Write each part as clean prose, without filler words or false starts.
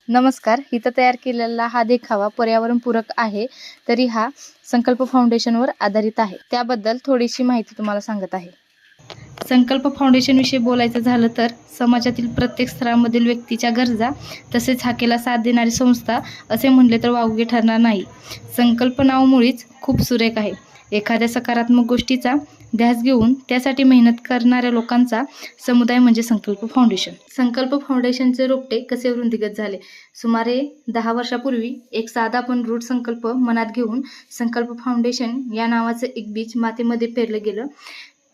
नमस्कार. इथं तयार केलेला हा देखावा पर्यावरणपूरक आहे, तरी हा संकल्प फाउंडेशनवर आधारित आहे. त्याबद्दल थोडीशी माहिती तुम्हाला सांगत आहे. संकल्प फाउंडेशनविषयी बोलायचं झालं तर समाजातील प्रत्येक स्तरामधील व्यक्तीच्या गरजा तसेच हाकेला साथ देणारी संस्था असे म्हणले तर वावगे ठरणार नाही. संकल्प नाव मुळीच खूप सुरेख आहे. एखाद्या सकारात्मक गोष्टीचा ध्यास घेऊन त्यासाठी मेहनत करणाऱ्या लोकांचा समुदाय म्हणजे संकल्प फाउंडेशन. संकल्प फाउंडेशनचे रोपटे कसे वृद्धिंगत झाले? सुमारे 10 वर्षापूर्वी एक साधा पण रूढ संकल्प मनात घेऊन संकल्प फाउंडेशन या नावाचं एक बीज मातीमध्ये पेरलं गेलं.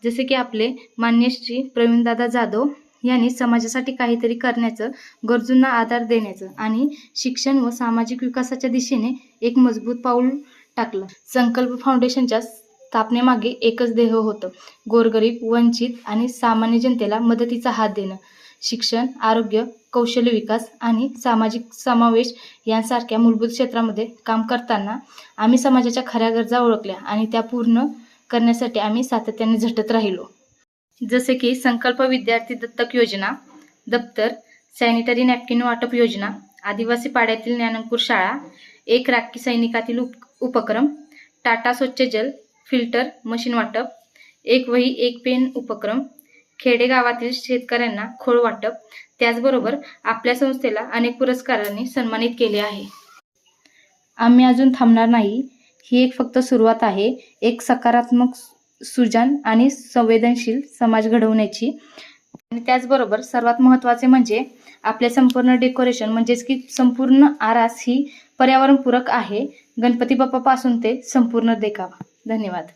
जसे की आपले मान्य श्री प्रवीणदादा जाधव यांनी समाजासाठी काहीतरी करण्याचं, गरजूंना आधार देण्याचं आणि शिक्षण व सामाजिक विकासाच्या दिशेने एक मजबूत पाऊल टाकलं. संकल्प फाउंडेशनच्या स्थापनेमागे एकच ध्येय होतं, गोरगरीब, वंचित आणि सामान्य जनतेला मदतीचा हात देणं. शिक्षण, आरोग्य, कौशल्य विकास आणि सामाजिक समावेश यांसारख्या मूलभूत क्षेत्रामध्ये काम करताना आम्ही समाजाच्या खऱ्या गरजा ओळखल्या आणि त्या पूर्ण करण्यासाठी आम्ही सातत्याने झटत राहिलो. जसे की संकल्प विद्यार्थी दत्तक योजना, दप्तर, सॅनिटरी नॅपकिन वाटप योजना, आदिवासी पाड्यातील ज्ञानंकुर शाळा, एक राखी सैनिकातील उपक्रम, टाटा स्वच्छ जल फिल्टर मशीन वाटप, एक वही एक पेन उपक्रम, खेडेगावातील शेतकऱ्यांना खोळ वाटप. त्याचबरोबर आपल्या संस्थेला अनेक पुरस्कारांनी सन्मानित केले आहे. आम्ही अजून थांबणार नाही. ही एक फक्त सुरुवात आहे, एक सकारात्मक, सुजाण आणि संवेदनशील समाज घडवण्याची. आणि त्याचबरोबर सर्वात महत्त्वाचे म्हणजे आपले संपूर्ण डेकोरेशन म्हणजेच की संपूर्ण आरास ही पर्यावरणपूरक आहे. गणपती बाप्पापासून ते संपूर्ण देखावा. धन्यवाद.